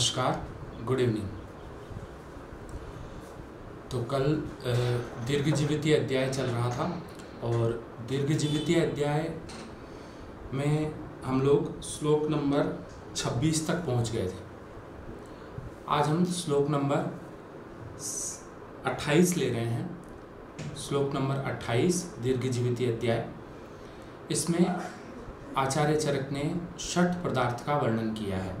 नमस्कार, good evening. तो कल दीर्घजीवितीय अध्याय चल रहा था और दीर्घजीवितीय अध्याय में हम लोग श्लोक नंबर 26 तक पहुंच गए थे। आज हम श्लोक नंबर 28 ले रहे हैं। श्लोक नंबर 28 दीर्घजीवितीय अध्याय। इसमें आचार्य चरक ने षट पदार्थ का वर्णन किया है।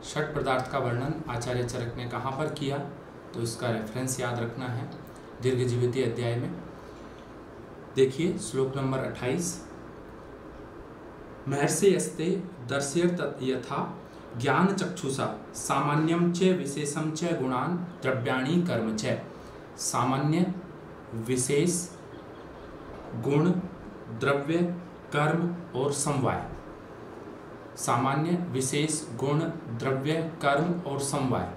षट पदार्थ का वर्णन आचार्य चरक ने कहाँ पर किया, तो इसका रेफरेंस याद रखना है दीर्घजीवितीय अध्याय में। देखिए श्लोक नंबर 28। महर्षि यस्ते दर्शयेत् यथा ज्ञान चक्षुषा सामान्यम च विशेषम च गुणान द्रव्याणि कर्म च। सामान्य, विशेष, गुण, द्रव्य, कर्म और समवाय। सामान्य, विशेष, गुण, द्रव्य, कर्म और समवाय,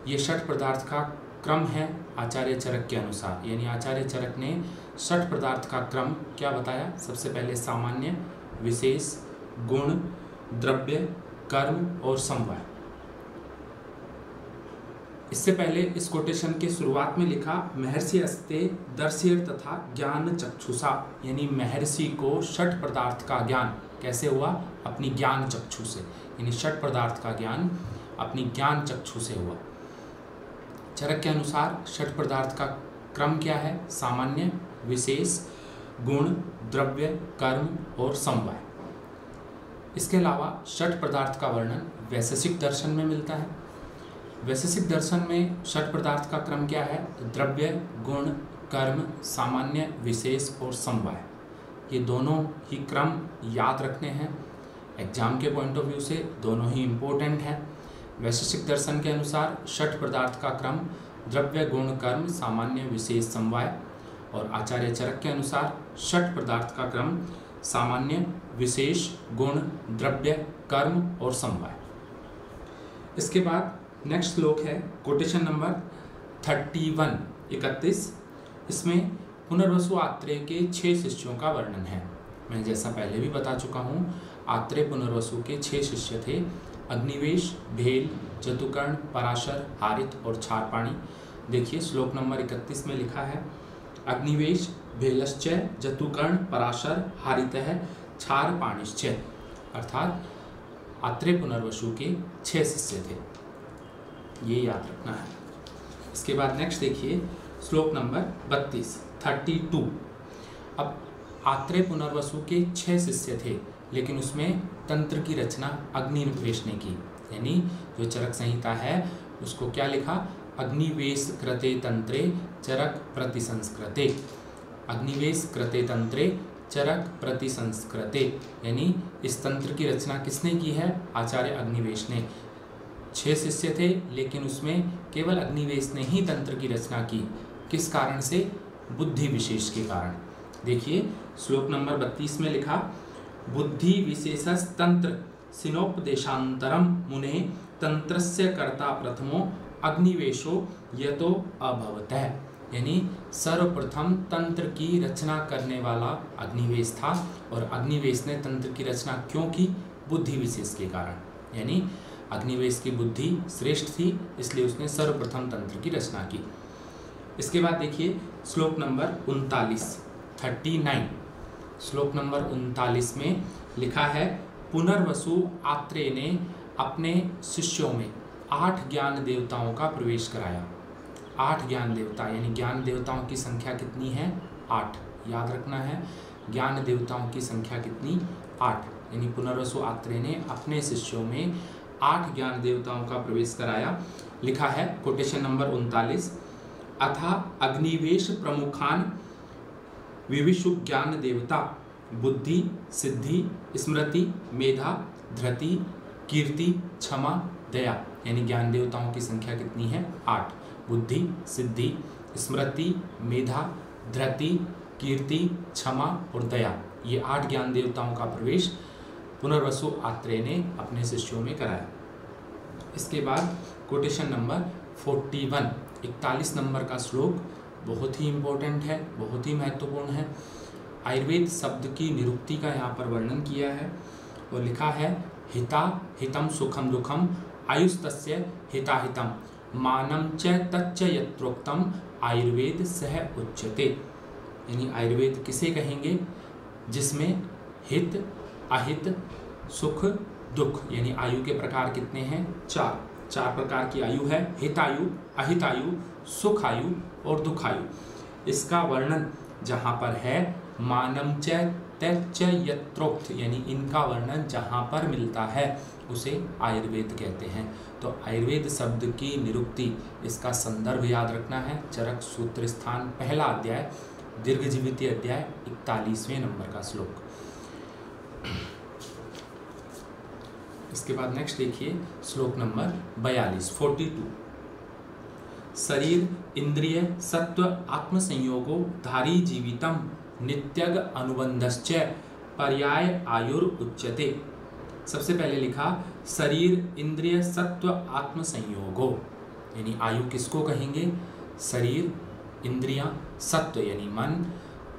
ये षट पदार्थ का क्रम है आचार्य चरक के अनुसार। यानी आचार्य चरक ने षट पदार्थ का क्रम क्या बताया? सबसे पहले सामान्य, विशेष, गुण, द्रव्य, कर्म और समवाय। इससे पहले इस कोटेशन के शुरुआत में लिखा महर्षि अस्ते दर्शयेत् तथा ज्ञान चक्षुषा, यानी महर्षि को षट पदार्थ का ज्ञान कैसे हुआ? अपनी ज्ञान चक्षु से। यानी षट पदार्थ का ज्ञान अपनी ज्ञान चक्षु से हुआ। चरक के अनुसार षट पदार्थ का क्रम क्या है? सामान्य, विशेष, गुण, द्रव्य, कर्म और समवाय। इसके अलावा षट पदार्थ का वर्णन वैशेषिक दर्शन में मिलता है। वैशेषिक दर्शन में षट पदार्थ का क्रम क्या है? द्रव्य, गुण, कर्म, सामान्य, विशेष और समवाय। ये दोनों ही क्रम याद रखने हैं। एग्जाम के पॉइंट ऑफ व्यू से दोनों ही इम्पोर्टेंट हैं। वैशेषिक दर्शन के अनुसार षट पदार्थ का क्रम द्रव्य, गुण, कर्म, सामान्य, विशेष, समवाय। और आचार्य चरक के अनुसार षट पदार्थ का क्रम सामान्य, विशेष, गुण, द्रव्य, कर्म और समवाय। इसके बाद नेक्स्ट श्लोक है कोटेशन नंबर 31। इसमें पुनर्वसु आत्रेय के 6 शिष्यों का वर्णन है। मैं जैसा पहले भी बता चुका हूँ, आत्रेय पुनर्वसु के 6 शिष्य थे। अग्निवेश, भेल, जतुकर्ण, पराशर, हारित और क्षारपाणी। देखिए श्लोक नंबर 31 में लिखा है अग्निवेश भेलश्च जतुकर्ण पराशर हारितः क्षारपाणिश्च। अर्थात आत्रेय पुनर्वसु के 6 शिष्य थे, ये याद रखना है। इसके बाद नेक्स्ट देखिए श्लोक नंबर 32। अब आत्रेय पुनर्वसु के 6 शिष्य थे, लेकिन उसमें तंत्र की रचना अग्निवेश ने की। यानी जो चरक संहिता है उसको क्या लिखा? अग्निवेश कृते तंत्रे चरक प्रतिसंस्कृते। अग्निवेश कृते तंत्रे चरक प्रतिसंस्कृते, यानी इस तंत्र की रचना किसने की है? आचार्य अग्निवेश ने। 6 शिष्य थे, लेकिन उसमें केवल अग्निवेश ने ही तंत्र की रचना की। किस कारण से? बुद्धि विशेष के कारण। देखिए श्लोक नंबर 32 में लिखा बुद्धि विशेषस तंत्र सिनोपदेशांतरम मुने तंत्रस्य कर्ता प्रथमो अग्निवेशो यतो अभवतः। यानी सर्वप्रथम तंत्र की रचना करने वाला अग्निवेश था, और अग्निवेश ने तंत्र की रचना क्यों की? बुद्धि विशेष के कारण। यानी अग्निवेश की बुद्धि श्रेष्ठ थी, इसलिए उसने सर्वप्रथम तंत्र की रचना की। इसके बाद देखिए श्लोक नंबर 39। श्लोक नंबर 39 में लिखा है पुनर्वसु आत्रेय ने अपने शिष्यों में 8 ज्ञान देवताओं का प्रवेश कराया। 8 ज्ञान देवता, यानी ज्ञान देवताओं की संख्या कितनी है? 8। याद रखना है, ज्ञान देवताओं की संख्या कितनी? 8। यानी पुनर्वसु आत्रेय ने अपने शिष्यों में 8 ज्ञान देवताओं का प्रवेश कराया। लिखा है कोटेशन नंबर 39 अथा अग्निवेश प्रमुखान विविशु ज्ञान देवता बुद्धि, सिद्धि, स्मृति, मेधा, धृति, कीर्ति, क्षमा, दया। यानी ज्ञान देवताओं की संख्या कितनी है? 8। बुद्धि, सिद्धि, स्मृति, मेधा, धृति, कीर्ति, क्षमा और दया, ये 8 ज्ञान देवताओं का प्रवेश पुनर्वसु आत्रेय ने अपने शिष्यों में कराया। इसके बाद कोटेशन नंबर 41 नंबर का श्लोक बहुत ही इम्पोर्टेंट है, बहुत ही महत्वपूर्ण है। आयुर्वेद शब्द की निरुक्ति का यहाँ पर वर्णन किया है और लिखा है हिता हितम सुखम दुखम आयुस्तस्य हिताहितम मानम च तच्च यत्रोक्तम आयुर्वेद सह उच्यते। यानी आयुर्वेद किसे कहेंगे? जिसमें हित, अहित, सुख, दुख, यानी आयु के प्रकार कितने हैं? चार प्रकार की आयु है। हितायु, अहितायु, सुखायु और दुखायु। इसका वर्णन जहाँ पर है मानम च तच्च यत्रोक्त, यानी इनका वर्णन जहाँ पर मिलता है उसे आयुर्वेद कहते हैं। तो आयुर्वेद शब्द की निरुक्ति, इसका संदर्भ याद रखना है। चरक सूत्र स्थान पहला अध्याय, दीर्घजीविती अध्याय, 41वें नंबर का श्लोक। इसके बाद नेक्स्ट देखिए श्लोक नंबर 42। शरीर इंद्रिय सत्व आत्म संयोगो धारी जीवितम नित्यग अनुबंधश्च पर्याय आयुर उच्यते। सबसे पहले लिखा शरीर इंद्रिय सत्व आत्म संयोगो, यानी आयु किसको कहेंगे? शरीर, इंद्रियां, सत्व यानी मन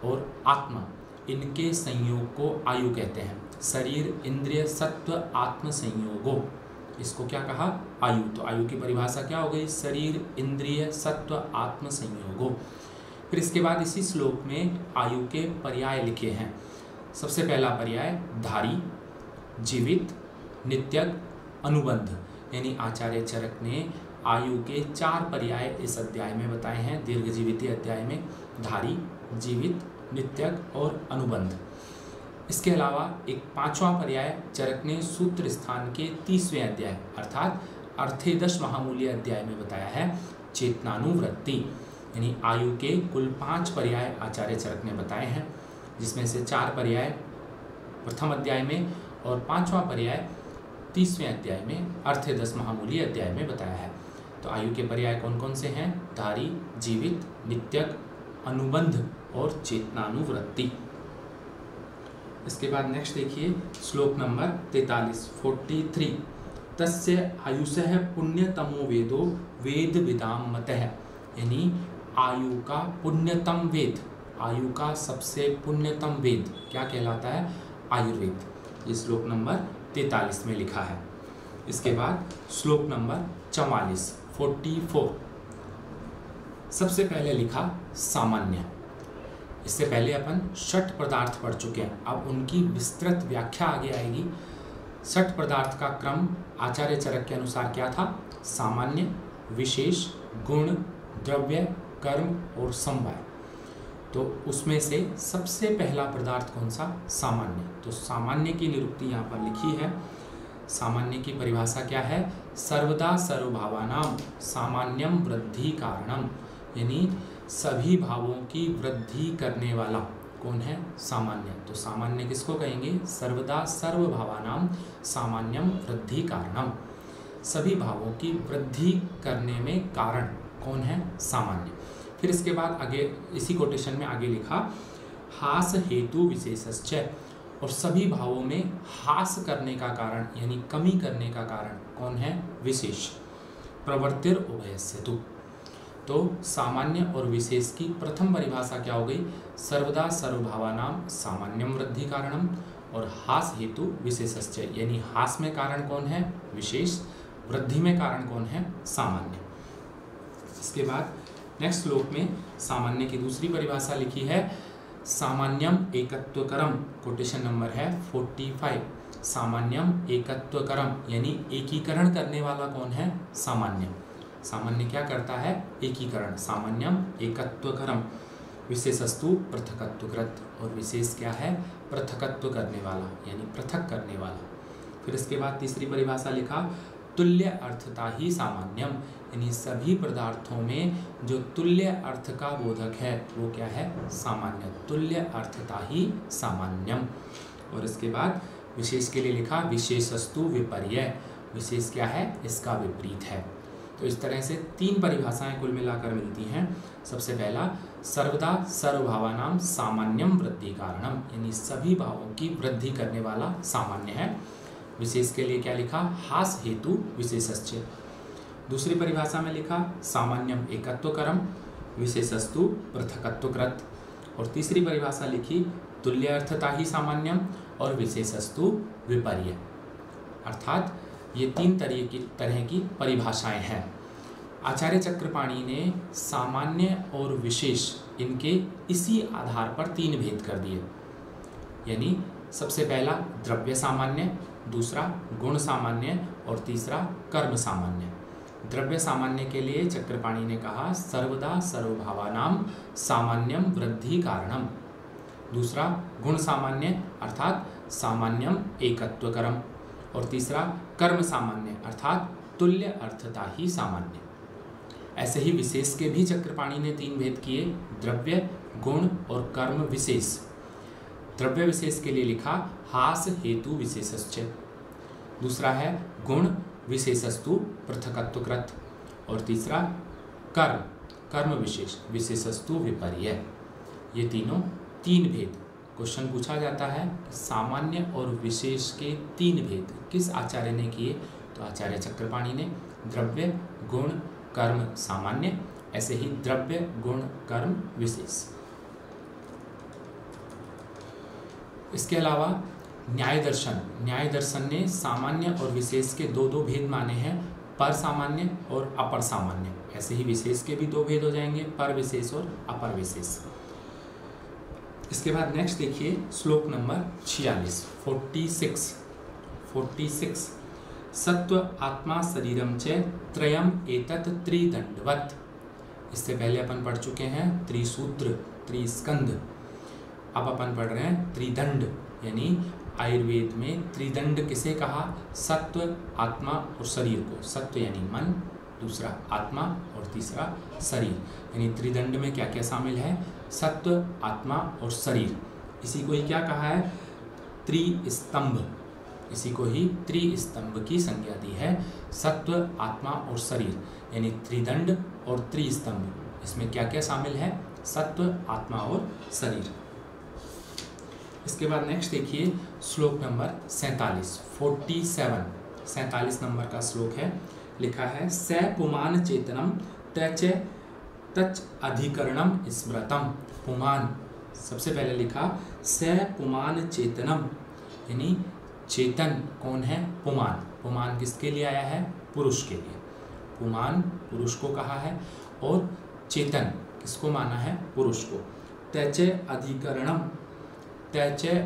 और आत्मा, इनके संयोग को आयु कहते हैं। शरीर इंद्रिय सत्व आत्म संयोगो, इसको क्या कहा? आयु। तो आयु की परिभाषा क्या हो गई? शरीर इंद्रिय सत्व आत्म संयोगो। फिर इसके बाद इसी श्लोक में आयु के पर्याय लिखे हैं। सबसे पहला पर्याय धारी, जीवित, नित्यग, अनुबंध, यानी आचार्य चरक ने आयु के 4 पर्याय इस अध्याय में बताए हैं, दीर्घजीविती अध्याय में। धारी, जीवित, नित्यग और अनुबंध। इसके अलावा एक 5वां पर्याय चरक ने सूत्र स्थान के 30वें अध्याय अर्थात अर्थेदश महामूल्य अध्याय में बताया है, चेतनानुवृत्ति। यानी आयु के कुल 5 पर्याय आचार्य चरक ने बताए हैं, जिसमें से 4 पर्याय प्रथम अध्याय में और 5वां पर्याय 30वें अध्याय में अर्थेदश महामूल्य अध्याय में बताया है। तो आयु के पर्याय कौन कौन से हैं? धारी, जीवित, नित्यग, अनुबंध और चेतनानुवृत्ति। इसके बाद नेक्स्ट देखिए श्लोक नंबर 43। तस्य आयुषः पुण्यतमो वेदो वेद विदाम मतः, यानी आयु का पुण्यतम वेद, आयु का सबसे पुण्यतम वेद क्या कहलाता है? आयुर्वेद। ये श्लोक नंबर 43 में लिखा है। इसके बाद श्लोक नंबर 44 सबसे पहले लिखा सामान्य। इससे पहले अपन षट पदार्थ पढ़ चुके हैं, अब उनकी विस्तृत व्याख्या आगे आएगी। षट पदार्थ का क्रम आचार्य चरक के अनुसार क्या था? सामान्य, विशेष, गुण, द्रव्य, कर्म और समवाय। तो उसमें से सबसे पहला पदार्थ कौन सा? सामान्य। तो सामान्य की निरुक्ति यहाँ पर लिखी है। सामान्य की परिभाषा क्या है? सर्वदा सर्वभावानाम सामान्यम वृद्धि कारणम, यानी सभी भावों की वृद्धि करने वाला कौन है? सामान्य। तो सामान्य किसको कहेंगे? सर्वदा सर्वभावानाम सामान्यम वृद्धि कारणम, सभी भावों की वृद्धि करने में कारण कौन है? सामान्य। फिर इसके बाद आगे इसी कोटेशन में आगे लिखा हास हेतु विशेषश्च, और सभी भावों में हास करने का कारण यानी कमी करने का कारण कौन है? विशेष। प्रवर्तिर उभयस्यतु। तो सामान्य और विशेष की प्रथम परिभाषा क्या हो गई? सर्वदा सर्वभावानाम सामान्यम वृद्धि कारणम, और हास हेतु विशेषश्च, यानी हास में कारण कौन है? विशेष। वृद्धि में कारण कौन है? सामान्य। इसके बाद नेक्स्ट श्लोक में सामान्य की दूसरी परिभाषा लिखी है सामान्यम एकत्वकरम, कोटेशन नंबर है 45। सामान्यम एकत्वकरम, यानी एकीकरण करने वाला कौन है? सामान्य। सामान्य क्या करता है? एकीकरण। सामान्यम एकत्वकरम। विशेषस्तु पृथकत्वकृत, और विशेष क्या है? पृथकत्व करने वाला यानी पृथक करने वाला। फिर इसके बाद तीसरी परिभाषा लिखा तुल्य अर्थता ही सामान्यम, यानी सभी पदार्थों में जो तुल्य अर्थ का बोधक है वो क्या है? सामान्य। तुल्य अर्थता ही सामान्यम। और इसके बाद विशेष के लिए लिखा विशेषस्तु विपर्य, विशेष क्या है? इसका विपरीत है। तो इस तरह से 3 परिभाषाएं कुल मिलाकर मिलती हैं। सबसे पहला सर्वदा सर्वभावानाम सामान्यम वृद्धि कारणम, यानी सभी भावों की वृद्धि करने वाला सामान्य है। विशेष के लिए क्या लिखा? हास हेतु विशेषश्च। दूसरी परिभाषा में लिखा सामान्यम एकत्वकरम, विशेषस्तु पृथकत्वकृत। और तीसरी परिभाषा लिखी तुल्य अर्थता ही सामान्यम और विशेषस्तु विपर्य, अर्थात ये 3 तरह की परिभाषाएं हैं। आचार्य चक्रपाणी ने सामान्य और विशेष इनके इसी आधार पर 3 भेद कर दिए। यानी सबसे पहला द्रव्य सामान्य, दूसरा गुण सामान्य और तीसरा कर्म सामान्य। द्रव्य सामान्य के लिए चक्रपाणी ने कहा सर्वदा सर्वभावानां सामान्यम वृद्धि कारणम। दूसरा गुण सामान्य अर्थात सामान्यम एकत्वकरम, और तीसरा कर्म सामान्य अर्थात तुल्य अर्थता ही सामान्य। ऐसे ही विशेष के भी चक्रपाणी ने 3 भेद किए, द्रव्य, गुण और कर्म विशेष। द्रव्य विशेष के लिए लिखा हास हेतु विशेषश्च। दूसरा है गुण विशेषस्तु पृथकत्वकृत, और तीसरा कर्म विशेष विशेषस्तु विपर्य। ये तीनों 3 भेद क्वेश्चन पूछा जाता है। सामान्य और विशेष के 3 भेद किस आचार्य ने किए? तो आचार्य चक्रपाणी ने। द्रव्य, गुण, कर्म सामान्य, ऐसे ही द्रव्य, गुण, कर्म विशेष। इसके अलावा न्याय दर्शन ने सामान्य और विशेष के 2 भेद माने हैं, पर सामान्य और अपर सामान्य। ऐसे ही विशेष के भी 2 भेद हो जाएंगे, पर विशेष और अपर विशेष। इसके बाद नेक्स्ट देखिए श्लोक नंबर 46 सत्व आत्मा शरीरम च त्रयम एतत् त्रिदंडवत्। इससे पहले अपन पढ़ चुके हैं त्रिसूत्र, त्रिस्कंध। अब अपन पढ़ रहे हैं त्रिदंड, यानी आयुर्वेद में त्रिदंड किसे कहा? सत्व, आत्मा और शरीर को। सत्व यानी मन, दूसरा आत्मा और तीसरा शरीर। यानी त्रिदंड में क्या क्या शामिल है? सत्व, आत्मा और शरीर। इसी को ही क्या कहा है? त्रिस्तंभ। इसी को ही त्रिस्तंभ की संज्ञा दी है, सत्व, आत्मा और शरीर। यानी त्रिदंड और त्रिस्तंभ, इसमें क्या क्या शामिल है? सत्व, आत्मा और शरीर। इसके बाद नेक्स्ट देखिए श्लोक नंबर 47 नंबर का श्लोक है। लिखा है स पुमान चेतनम तच अधिकरणम स्मृतम। पुमान, सबसे पहले लिखा स पुमान चेतनम, यानी चेतन कौन है? पुमान। पुमान किसके लिए आया है? पुरुष के लिए। पुमान पुरुष को कहा है, और चेतन किसको माना है? पुरुष को। तच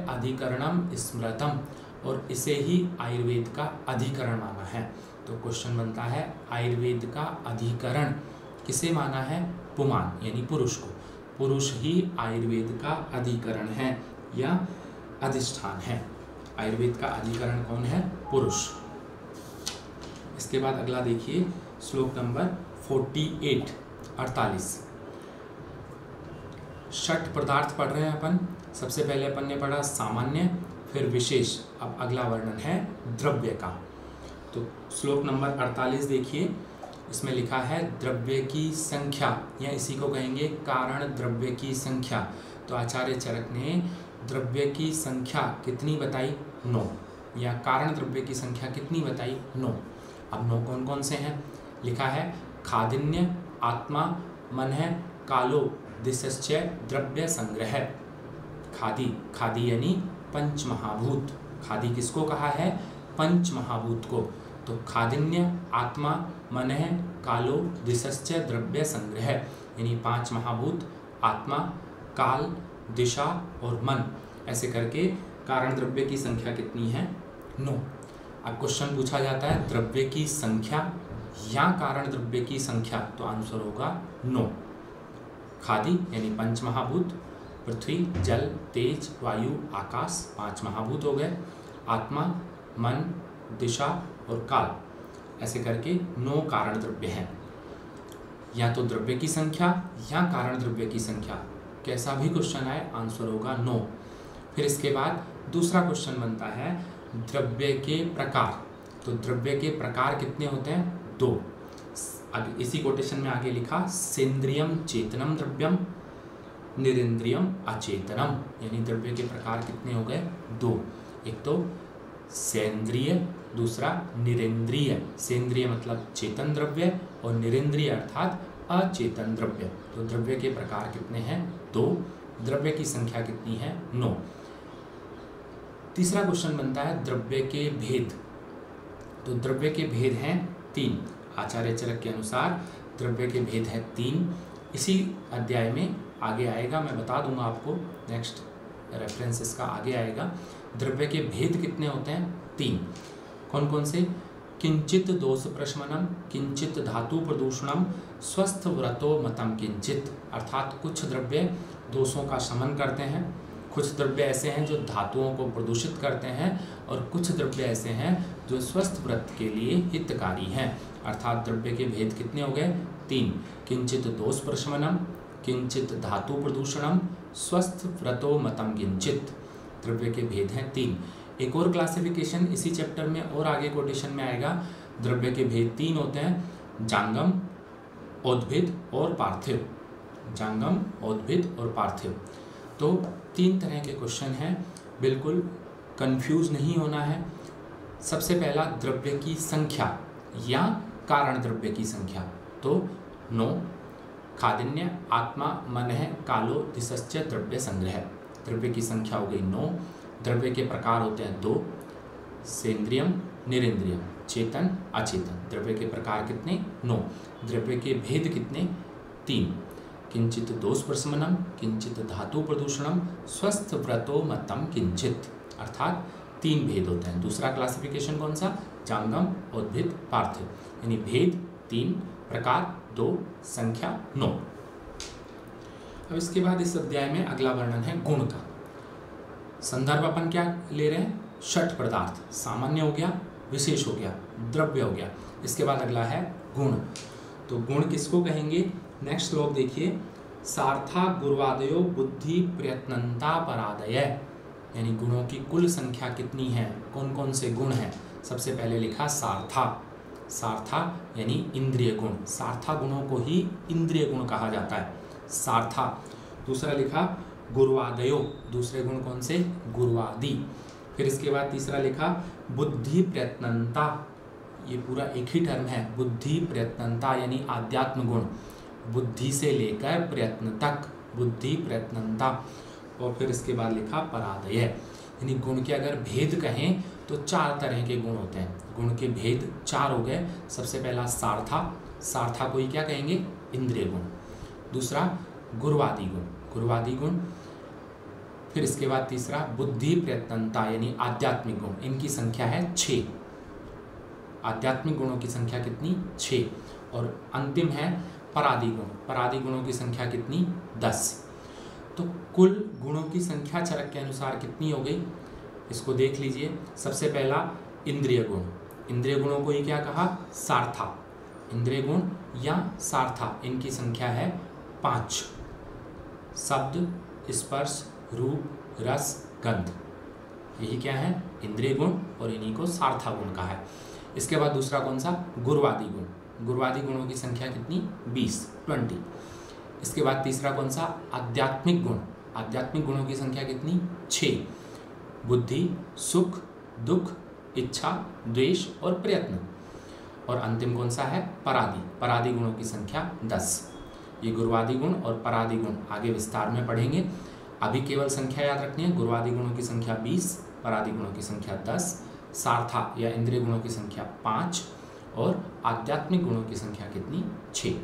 अधिकरणम स्मृतम, और इसे ही आयुर्वेद का अधिकरण माना है। तो क्वेश्चन बनता है आयुर्वेद का अधिकरण किसे माना है? पुमान यानी पुरुष को। पुरुष ही आयुर्वेद का अधिकरण है या अधिष्ठान है। आयुर्वेद का अधिकरण कौन है? पुरुष। इसके बाद अगला देखिए श्लोक नंबर 48 षट पदार्थ पढ़ रहे हैं अपन। सबसे पहले अपन ने पढ़ा सामान्य, फिर विशेष, अब अगला वर्णन है द्रव्य का। तो श्लोक नंबर 48 देखिए, इसमें लिखा है द्रव्य की संख्या, या इसी को कहेंगे कारण द्रव्य की संख्या। तो आचार्य चरक ने द्रव्य की संख्या कितनी बताई? 9। या कारण द्रव्य की संख्या कितनी बताई? 9। अब 9 कौन कौन से हैं? लिखा है खादिन्य, आत्मा, मन है, कालो, दिशश्च द्रव्य संग्रह। खादी यानी पंच महाभूत। खादी किसको कहा है? पंच महाभूत को। तो खादिन्य, आत्मा, मन है, कालो, दिशश्च द्रव्य संग्रह, यानी 5 महाभूत, आत्मा, काल, दिशा और मन। ऐसे करके कारण द्रव्य की संख्या कितनी है? 9। अब क्वेश्चन पूछा जाता है द्रव्य की संख्या या कारण द्रव्य की संख्या, तो आंसर होगा 9। खादी यानी पंच महाभूत, पृथ्वी, जल, तेज, वायु, आकाश 5 महाभूत हो गए, आत्मा, मन, दिशा और काल, ऐसे करके 9 कारण द्रव्य हैं। या तो द्रव्य की संख्या या कारण द्रव्य की संख्या, कैसा भी क्वेश्चन आए आंसर होगा 9। फिर इसके बाद दूसरा क्वेश्चन बनता है द्रव्य के प्रकार। तो द्रव्य के प्रकार कितने होते हैं? 2। इसी कोटेशन में आगे लिखा सेंद्रियम चेतनम द्रव्यम, निरेंद्रियम अचेतनम, यानी द्रव्य के प्रकार कितने हो गए? 2। एक तो सेंद्रिय, दूसरा निरेंद्रिय। सेंद्रिय मतलब चेतन द्रव्य और निरेंद्रिय अर्थात अचेतन द्रव्य। तो द्रव्य के प्रकार कितने हैं? 2। द्रव्य की संख्या कितनी है? 9। तीसरा क्वेश्चन बनता है द्रव्य के भेद। तो द्रव्य के भेद हैं 3। आचार्य चरक के अनुसार द्रव्य के भेद हैं 3। इसी अध्याय में आगे आएगा, मैं बता दूंगा आपको, नेक्स्ट रेफरेंसेस का आगे आएगा। द्रव्य के भेद कितने होते हैं? 3। कौन कौन से? किंचित दोष प्रशमनम, किंचित धातु प्रदूषणम, स्वस्थ व्रतो मतम किंचित। अर्थात कुछ द्रव्य दोषों का शमन करते हैं, कुछ द्रव्य ऐसे हैं जो धातुओं को प्रदूषित करते हैं, और कुछ द्रव्य ऐसे हैं जो स्वस्थ व्रत के लिए हितकारी हैं। अर्थात द्रव्य के भेद कितने हो गए? 3। किंचित दोष प्रशमनम, किंचित धातु प्रदूषणम, स्वस्थ व्रतो मतम किंचित। द्रव्य के भेद हैं 3। एक और क्लासिफिकेशन इसी चैप्टर में और आगे कोटेशन में आएगा। द्रव्य के भेद 3 होते हैं, जांगम, औद्भिद और पार्थिव। जांगम, औद्भिद और पार्थिव। तो 3 तरह के क्वेश्चन हैं, बिल्कुल कंफ्यूज नहीं होना है। सबसे पहला, द्रव्य की संख्या या कारण द्रव्य की संख्या। तो 9, खादिन्य आत्मा मन है कालो दिशश्च द्रव्य संग्रह। द्रव्य की संख्या हो गई 9। द्रव्य के प्रकार होते हैं 2, सेंद्रियम, निरिंद्रियम, चेतन, अचेतन। द्रव्य के प्रकार कितने? 9। द्रव्य के भेद कितने? 3। किंचित दोष प्रशमनम, किंचित धातु प्रदूषणम, स्वस्थ व्रतो मतम किंचित। अर्थात 3 भेद होते हैं। दूसरा क्लासिफिकेशन कौन सा? जांगम, औद्भिद, पार्थिव। यानी भेद 3, प्रकार 2, संख्या 9। अब इसके बाद इस अध्याय में अगला वर्णन है गुण का। संदर्भ अपन क्या ले रहे हैं? षट पदार्थ। सामान्य हो गया, विशेष हो गया, द्रव्य हो गया। इसके बाद अगला है गुण। तो गुण किसको कहेंगे? नेक्स्ट श्लोक देखिए, सार्था गुरुवादयो बुद्धि प्रयत्नता परादय। यानी गुणों की कुल संख्या कितनी है, कौन कौन से गुण हैं? सबसे पहले लिखा सार्था। सार्था यानी इंद्रिय गुण। सार्था गुणों को ही इंद्रिय गुण कहा जाता है, सार्था। दूसरा लिखा गुरुवादयो। दूसरे गुण कौन से? गुरुवादी। फिर इसके बाद तीसरा लिखा बुद्धि प्रयत्नता। ये पूरा एक ही टर्म है, बुद्धि प्रयत्नता यानी आध्यात्म गुण। बुद्धि से लेकर प्रयत्न तक, बुद्धि प्रयत्नता। और फिर इसके बाद लिखा परादय। यानी गुण के अगर भेद कहें तो 4 तरह के गुण होते हैं। गुण के भेद 4 हो गए। सबसे पहला सार्था। सार्था को ही क्या कहेंगे? इंद्रिय गुण। दूसरा गुरुवादी गुण, गुरुवादी गुण। फिर इसके बाद तीसरा बुद्धि प्रयत्नता यानी आध्यात्मिक गुण। इनकी संख्या है 6। आध्यात्मिक गुणों की संख्या कितनी? 6। और अंतिम है परादी गुण। परादी गुणों की संख्या कितनी? 10। तो कुल गुणों की संख्या चरक के अनुसार कितनी हो गई, इसको देख लीजिए। सबसे पहला इंद्रिय गुण। इंद्रिय गुणों को ही क्या कहा? सार्था। इंद्रिय गुण या सार्था, इनकी संख्या है 5। शब्द, स्पर्श, रूप, रस, गंध, यही क्या है? इंद्रिय गुण, और इन्हीं को सार्था गुण कहा है। इसके बाद दूसरा कौन सा? गुरुवादी गुण। गुरुवादी गुणों की संख्या कितनी? 20। इसके बाद तीसरा कौन सा? आध्यात्मिक गुण। आध्यात्मिक गुणों की संख्या कितनी? 6। बुद्धि, सुख, दुख, इच्छा, द्वेष और प्रयत्न। और अंतिम कौन सा है? परादी। परादी गुणों की संख्या 10। ये गुरुवादी गुण और परादी गुण आगे विस्तार में पढ़ेंगे। अभी केवल संख्या याद रखनी है। गुरुवादी गुणों की संख्या 20, परादी गुणों की संख्या 10, सार्था या इंद्रिय गुणों की संख्या 5 और आध्यात्मिक गुणों की संख्या कितनी? 6।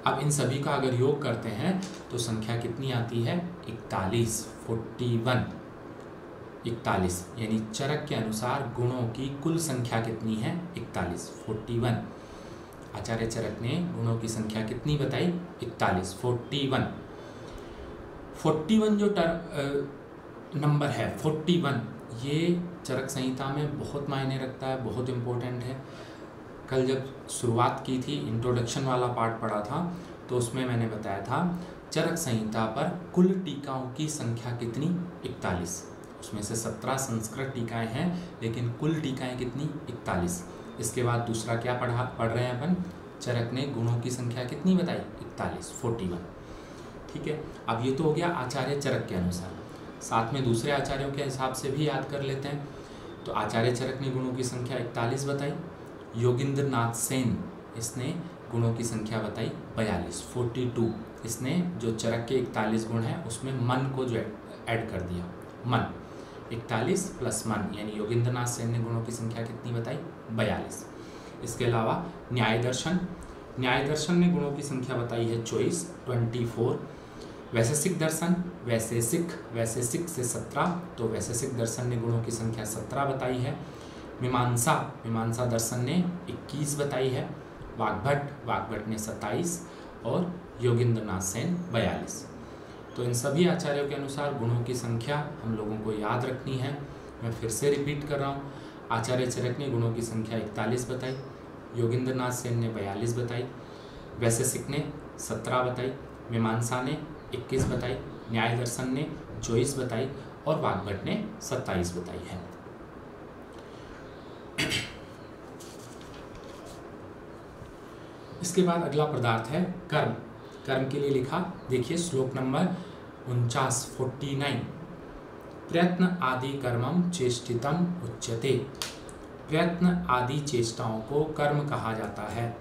अब इन सभी का अगर योग करते हैं तो संख्या कितनी आती है? 41, 41। 41 यानी चरक के अनुसार गुणों की कुल संख्या कितनी है? 41, 41। आचार्य चरक ने गुणों की संख्या कितनी बताई? 41, 41। 41 जो नंबर है 41, ये चरक संहिता में बहुत मायने रखता है, बहुत इम्पोर्टेंट है। कल जब शुरुआत की थी, इंट्रोडक्शन वाला पार्ट पढ़ा था, तो उसमें मैंने बताया था चरक संहिता पर कुल टीकाओं की संख्या कितनी? 41। उसमें से 17 संस्कृत टीकाएं हैं, लेकिन कुल टीकाएं कितनी? 41। इसके बाद दूसरा क्या पढ़ रहे हैं अपन? चरक ने गुणों की संख्या कितनी बताई? 41, 41। ठीक है। अब ये तो हो गया आचार्य चरक के अनुसार। साथ में दूसरे आचार्यों के हिसाब से भी याद कर लेते हैं। तो आचार्य चरक ने गुणों की संख्या 41 बताई। योगिंद्र नाथ सेन, इसने गुणों की संख्या बताई 42, 42। इसने जो चरक के 41 गुण हैं उसमें मन को जो ऐड कर दिया, मन। 41 प्लस 1 यानी योगेंद्रनाथ सेन ने गुणों की संख्या कितनी बताई? 42। इसके अलावा न्याय दर्शन ने गुणों की संख्या बताई है 24। वैशेषिक दर्शन वैशेषिक से 17, तो वैशेषिक दर्शन ने गुणों की संख्या 17 बताई है। मीमांसा दर्शन ने 21 बताई है। वाग्भट ने 27 और योगेंद्रनाथ सेन 42। तो इन सभी आचार्यों के अनुसार गुणों की संख्या हम लोगों को याद रखनी है। मैं फिर से रिपीट कर रहा हूँ। आचार्य चरक ने गुणों की संख्या 41 बताई, योगेंद्रनाथ सेन ने 42 बताई, वैशेषिक ने 17 बताई, मीमांसा ने 21 बताई, न्याय दर्शन ने 24 बताई और वाग्भट ने 27 बताई है। इसके बाद अगला पदार्थ है कर्म। कर्म के लिए लिखा, देखिए श्लोक नंबर 49 प्रयत्न आदि कर्मम चेष्टितम उच्यते। प्रयत्न आदि चेष्टाओं को कर्म कहा जाता है।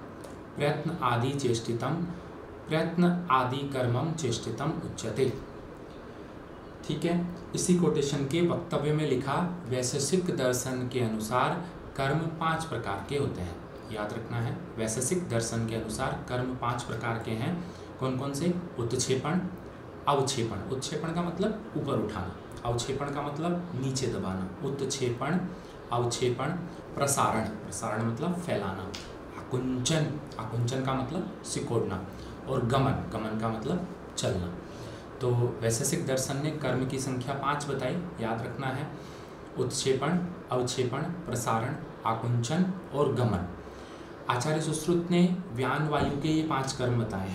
प्रयत्न आदि कर्मम चेष्टितम उच्यते। ठीक है। इसी कोटेशन के वक्तव्य में लिखा, वैशेषिक दर्शन के अनुसार कर्म 5 प्रकार के होते हैं। याद रखना है, वैशेषिक दर्शन के अनुसार कर्म 5 प्रकार के हैं। कौन कौन से? उत्क्षेपण, अवक्षेपण। उत्क्षेपण का मतलब ऊपर उठाना, अवक्षेपण का मतलब नीचे दबाना। उत्क्षेपण, अवक्षेपण, प्रसारण मतलब फैलाना, आकुंचन का मतलब सिकोड़ना, और गमन का मतलब चलना। तो वैशेषिक दर्शन ने कर्म की संख्या 5 बताई, याद रखना है। उत्क्षेपण, अवक्षेपण, प्रसारण, आकुंचन और गमन। आचार्य सुश्रुत ने व्यान वायु के ये 5 कर्म बताए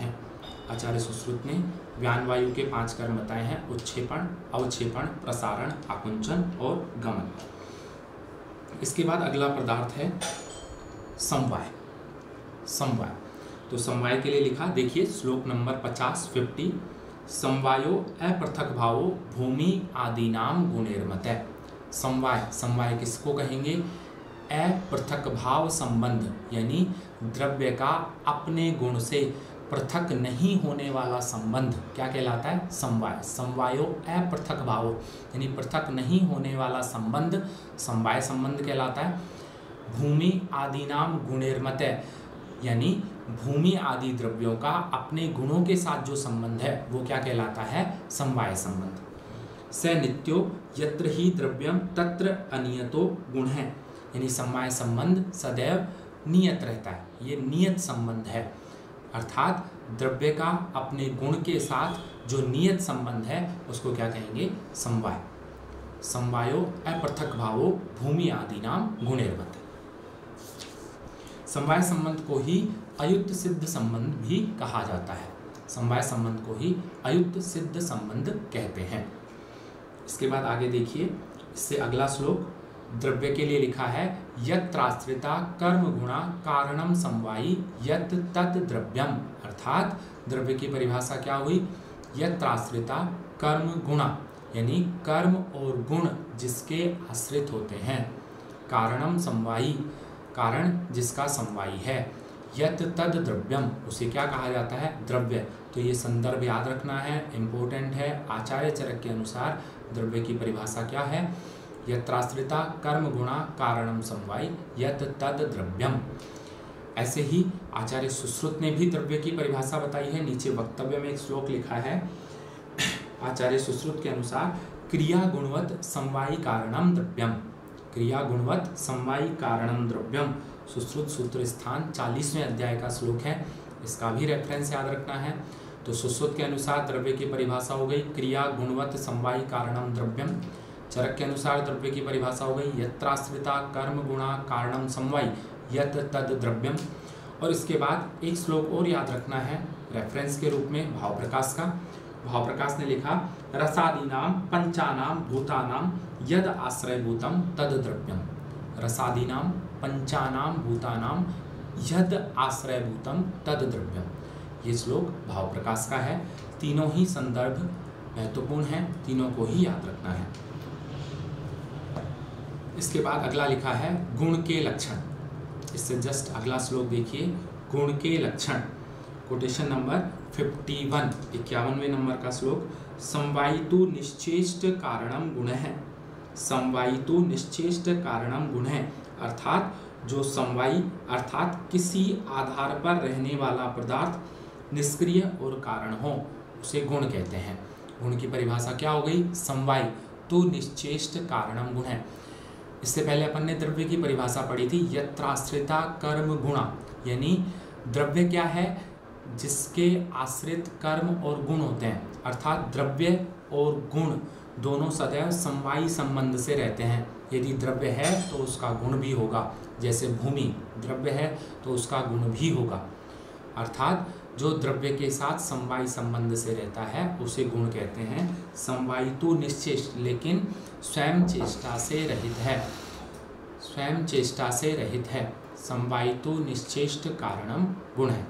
हैं। उत्क्षेपण, अवक्षेपण, प्रसारण, आकुंचन और गमन। इसके बाद अगला पदार्थ है समवाय। तो समवाय के लिए लिखा, देखिए श्लोक नंबर 50 समवायो अपृथक भावो भूमि आदिनाम गुणेर्मतः। समवाय किसको कहेंगे? अपृथक भाव संबंध, यानी द्रव्य का अपने गुण से पृथक नहीं होने वाला संबंध क्या कहलाता है? समवाय। समवायो अपृथक भावो यानी पृथक नहीं होने वाला संबंध समवाय संबंध कहलाता है। भूमि आदिनाम गुणेर्मतः यानी भूमि आदि द्रव्यों का अपने गुणों के साथ जो संबंध है वो क्या कहलाता है? समवाय संबंध। स नित्यो यत्र ही द्रव्यम तत्र अनियतो गुण है, यानी समवाय संबंध सदैव नियत रहता है, ये नियत संबंध है। अर्थात द्रव्य का अपने गुण के साथ जो नियत संबंध है उसको क्या कहेंगे? समवाय। समवायो अपृथक भावो भूमि आदिनाम गुणेर्मतः। समवाय संबंध को ही अयुक्त सिद्ध संबंध भी कहा जाता है। समवाय संबंध को ही अयुक्त सिद्ध संबंध कहते हैं। इसके बाद आगे देखिए, इससे अगला श्लोक द्रव्य के लिए लिखा है, यत्राश्रिता कर्म गुणा कारणम समवायी यत् तद द्रव्यम। अर्थात द्रव्य की परिभाषा क्या हुई? यत्राश्रिता कर्म गुणा यानी कर्म और गुण जिसके आश्रित होते हैं, कारणम समवायी कारण जिसका समवायी है, यत् तद द्रव्यम उसे क्या कहा जाता है? द्रव्य। तो ये संदर्भ याद रखना है, इम्पोर्टेंट है। आचार्य चरक के अनुसार द्रव्य की परिभाषा क्या है? यत्राश्रिता कर्म गुणा कारणम समवायी यत् तद द्रव्यम। ऐसे ही आचार्य सुश्रुत ने भी द्रव्य की परिभाषा बताई है। नीचे वक्तव्य में एक श्लोक लिखा है, आचार्य सुश्रुत के अनुसार क्रिया गुणवत समवायी कारणम द्रव्यम। क्रिया गुणवत समवायी कारणम द्रव्यम। सुश्रुत सूत्र स्थान 40वें अध्याय का श्लोक है, इसका भी रेफरेंस याद रखना है। तो सुश्रुत के अनुसार द्रव्य की परिभाषा हो गई क्रिया गुणवत समवायी कारणम द्रव्यम। चरक के अनुसार द्रव्य की परिभाषा हो गई यत्राश्रिता कर्म गुणा कारणम समवायी यत् तद द्रव्यम। और इसके बाद एक श्लोक और याद रखना है रेफरेंस के रूप में, भाव प्रकाश का। भाव प्रकाश ने लिखा, रसादीनाम पंचानाम भूतानाम यद आश्रयभूतम तद द्रव्यम। रसादीनाम पंचानाम भूतानाम यद आश्रयभूतम तद द्रव्यम। ये श्लोक भाव प्रकाश का है। तीनों ही संदर्भ महत्वपूर्ण हैं, तीनों को ही याद रखना है। इसके बाद अगला लिखा है गुण के लक्षण। इससे जस्ट अगला श्लोक देखिए, गुण के लक्षण। कोटेशन नंबर 51 51वें नंबर का श्लोक, समवायितु निश्चेष्ट कारणम गुण है। समवायी तो निश्चेष्ट कारणम गुण है, अर्थात जो समवायी अर्थात किसी आधार पर रहने वाला पदार्थ निष्क्रिय और कारण हो उसे गुण कहते हैं। गुण की परिभाषा क्या हो गई? समवायी तो निश्चेष्ट कारणम गुण है। इससे पहले अपन ने द्रव्य की परिभाषा पढ़ी थी, यत्राश्रिता कर्म गुणा, यानी द्रव्य क्या है? जिसके आश्रित कर्म और गुण होते हैं, अर्थात द्रव्य और गुण दोनों सदैव समवायी संबंध से रहते हैं। यदि द्रव्य है तो उसका गुण भी होगा, जैसे भूमि द्रव्य है तो उसका गुण भी होगा, अर्थात जो द्रव्य के साथ समवायी संबंध से रहता है उसे गुण कहते हैं। समवायी तो निश्चेष्ट, लेकिन स्वयं चेष्टा से रहित है, स्वयं चेष्टा से रहित है। समवायी तो निश्चेष्ट कारणम गुण है।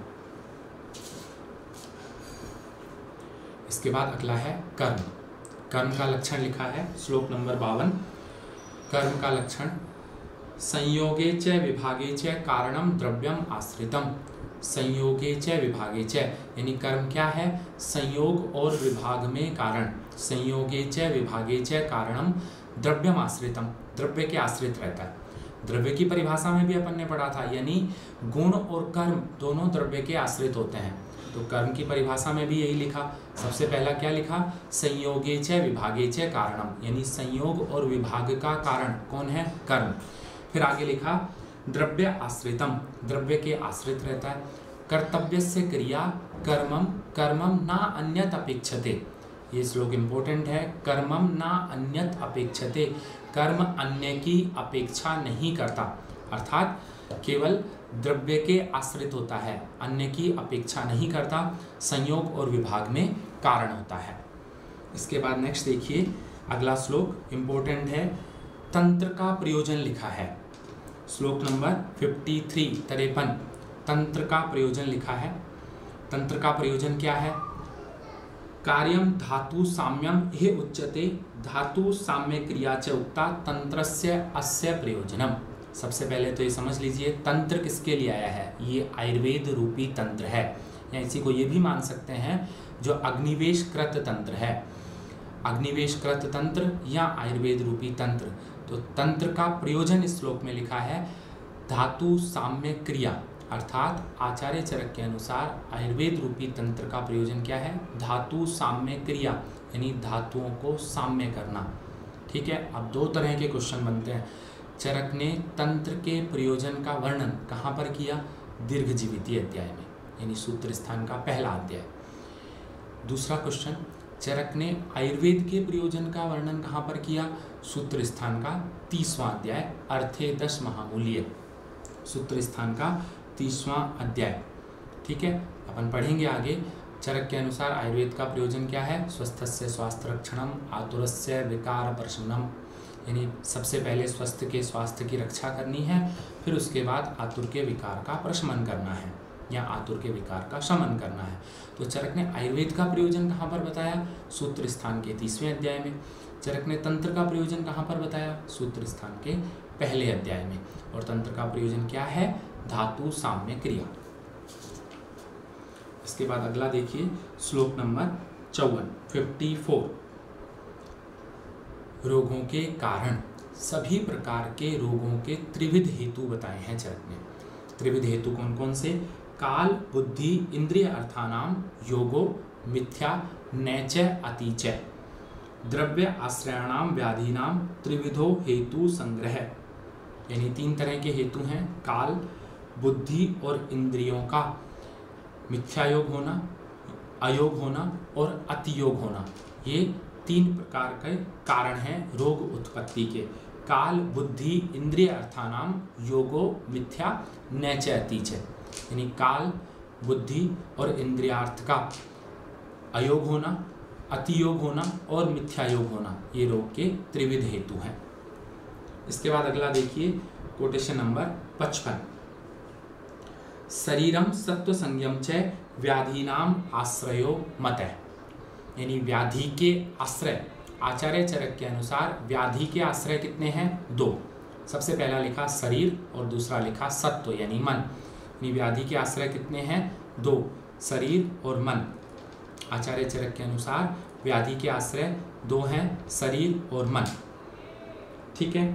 इसके बाद अगला है कर्म। कर्म का लक्षण लिखा है श्लोक नंबर 52। कर्म का लक्षण, संयोगे च विभागे च कारणम द्रव्यम आश्रितम। संयोगे च विभागे च, यानी कर्म क्या है? संयोग और विभाग में कारण। संयोगे च विभागे च कारणम द्रव्यम आश्रितम, द्रव्य के आश्रित रहता है। द्रव्य की परिभाषा में भी अपन ने पढ़ा था, यानी गुण और कर्म दोनों द्रव्य के आश्रित होते हैं। तो कर्म की परिभाषा में भी यही लिखा। सबसे पहला क्या लिखा? संयोगे च विभागे च कारणम, यानी संयोग और विभाग का कारण कौन है? कर्म। फिर आगे लिखा द्रव्य आश्रितम, द्रव्य के आश्रित रहता है। कर्तव्यस्य क्रिया कर्मम कर्मम ना अन्यत अपेक्षते, ये श्लोक इंपॉर्टेंट है। कर्मम ना अन्यत अपेक्षते, कर्म अन्य की अपेक्षा नहीं करता, अर्थात केवल द्रव्य के आश्रित होता है, अन्य की अपेक्षा नहीं करता। संयोग और विभाग में कारण होता है। इसके बाद नेक्स्ट देखिए, अगला श्लोक इंपॉर्टेंट है। तंत्र का प्रयोजन लिखा है श्लोक नंबर 53 53। तंत्र का प्रयोजन लिखा है। तंत्र का प्रयोजन क्या है? कार्यम धातु साम्यम हे उच्यते, धातु साम्य क्रिया च उक्ता तंत्रस्य अस्य प्रयोजनम। सबसे पहले तो ये समझ लीजिए तंत्र किसके लिए आया है? ये आयुर्वेद रूपी तंत्र है, या इसी को ये भी मान सकते हैं जो अग्निवेश कृत तंत्र है। अग्निवेश कृत तंत्र या आयुर्वेद रूपी तंत्र। तो तंत्र का प्रयोजन इस श्लोक में लिखा है धातु साम्य क्रिया, अर्थात आचार्य चरक के अनुसार आयुर्वेद रूपी तंत्र का प्रयोजन क्या है? धातु साम्य क्रिया, यानी धातुओं को साम्य करना। ठीक है, अब दो तरह के क्वेश्चन बनते हैं। चरक ने तंत्र के प्रयोजन का वर्णन कहाँ पर किया? दीर्घजीविती अध्याय में, यानी सूत्र स्थान का पहला अध्याय। दूसरा क्वेश्चन, चरक ने आयुर्वेद के प्रयोजन का वर्णन कहाँ पर किया? सूत्र स्थान का 30वां अध्याय, अर्थे 10 महामूल्य, सूत्र स्थान का 30वां अध्याय। ठीक है, अपन पढ़ेंगे आगे। चरक के अनुसार आयुर्वेद का प्रयोजन क्या है? स्वस्थस्य स्वास्थ्य रक्षणम, आतुरस्य विकार प्रशमनम, यानी सबसे पहले स्वस्थ के स्वास्थ्य की रक्षा करनी है, फिर उसके बाद आतुर के विकार का प्रशमन करना है या आतुर के विकार का शमन करना है। तो चरक ने आयुर्वेद का प्रयोजन कहाँ पर बताया? सूत्र स्थान के 30वें अध्याय में। चरक ने तंत्र का प्रयोजन कहाँ पर बताया? सूत्र स्थान के पहले अध्याय में। और तंत्र का प्रयोजन क्या है? धातु साम्य क्रिया। इसके बाद अगला देखिए श्लोक नंबर 54 रोगों के कारण। सभी प्रकार के रोगों के त्रिविध हेतु बताए हैं चरक ने। त्रिविध हेतु कौन कौन से? काल, बुद्धि, इंद्रिय अर्थानाम योगो, मिथ्या, नैच, अतिच। द्रव्य आश्रयाणाम व्याधीनाम त्रिविधो हेतु संग्रह, यानी 3 तरह के हेतु हैं, काल, बुद्धि और इंद्रियों का मिथ्यायोग होना, अयोग होना और अतियोग होना। ये 3 प्रकार के कारण हैं रोग उत्पत्ति के। काल, बुद्धि, इंद्रिय अर्थानाम योगो, मिथ्या, नैच, अतिच, यानी काल, बुद्धि और इंद्रियार्थ का अयोग होना, अतियोग होना और मिथ्यायोग होना, ये रोग के त्रिविध हेतु हैं। इसके बाद अगला देखिए कोटेशन नंबर 55। शरीरम सत्व संयम च व्याधीनाम आश्रयो मतः, यानी व्याधि के आश्रय। आचार्य चरक के अनुसार व्याधि के आश्रय कितने हैं? 2। सबसे पहला लिखा शरीर और दूसरा लिखा सत्व यानी मन। यानी व्याधि के आश्रय कितने हैं? 2, शरीर और मन। आचार्य चरक के अनुसार व्याधि के आश्रय 2 हैं, शरीर और मन। ठीक है,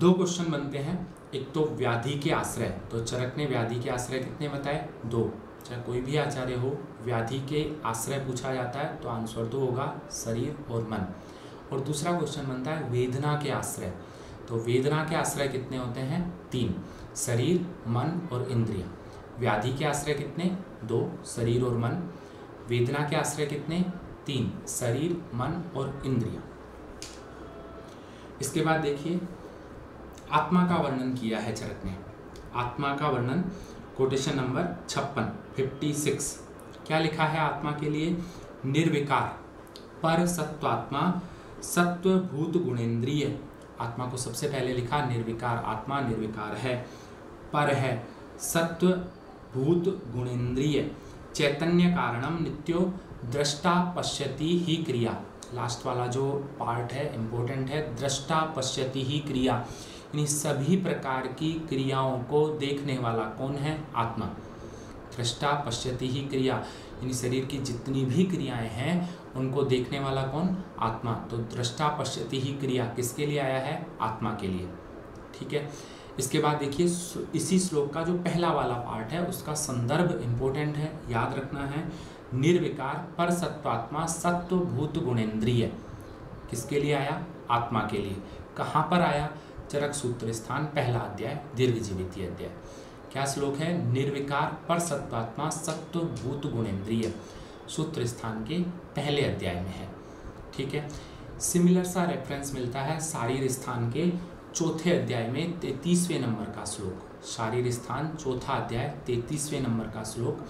दो क्वेश्चन बनते हैं। एक तो व्याधि के आश्रय, तो चरक ने व्याधि के आश्रय कितने बताए? 2। चाहे कोई भी आचार्य हो, व्याधि के आश्रय पूछा जाता है तो आंसर 2 होगा, शरीर और मन। और दूसरा क्वेश्चन बनता है वेदना के आश्रय, तो वेदना के आश्रय कितने होते हैं? 3, शरीर, मन और इंद्रिय। व्याधि के आश्रय कितने? 2, शरीर और मन। वेदना के आश्रय कितने? 3, शरीर, मन और इंद्रिय। इसके बाद देखिए आत्मा का वर्णन किया है चरक ने। आत्मा का वर्णन कोटेशन नंबर 56 क्या लिखा है आत्मा के लिए? निर्विकार पर सत्वात्मा सत्वभूत गुणेन्द्रिय। आत्मा को सबसे पहले लिखा निर्विकार, आत्मा निर्विकार है, पर है, सत्वभूत गुणेन्द्रिय, चैतन्य कारणम नित्यो दृष्टा पश्यति ही क्रिया। लास्ट वाला जो पार्ट है इम्पोर्टेंट है, दृष्टा पश्यति ही क्रिया, यानी सभी प्रकार की क्रियाओं को देखने वाला कौन है? आत्मा। दृष्टा पश्यति ही क्रिया, यानी शरीर की जितनी भी क्रियाएं हैं उनको देखने वाला कौन? आत्मा। तो दृष्टा पश्यति ही क्रिया किसके लिए आया है? आत्मा के लिए। ठीक है, इसके बाद देखिए इसी श्लोक का जो पहला वाला पार्ट है उसका संदर्भ इम्पोर्टेंट है, याद रखना है। निर्विकार पर सत्वात्मा सत्वभूत गुणेन्द्रिय किसके लिए आया? आत्मा के लिए। कहाँ पर आया? चरक सूत्र स्थान पहला अध्याय दीर्घजीवितीय अध्याय। क्या श्लोक है? निर्विकार पर सत्वात्मा सत्वभूत गुणेन्द्रिय, सूत्र स्थान के पहले अध्याय में है। ठीक है, सिमिलर सा रेफरेंस मिलता है शारीर स्थान के चौथे अध्याय में 33वें नंबर का श्लोक। शारीर स्थान चौथा अध्याय 33वें नंबर का श्लोक,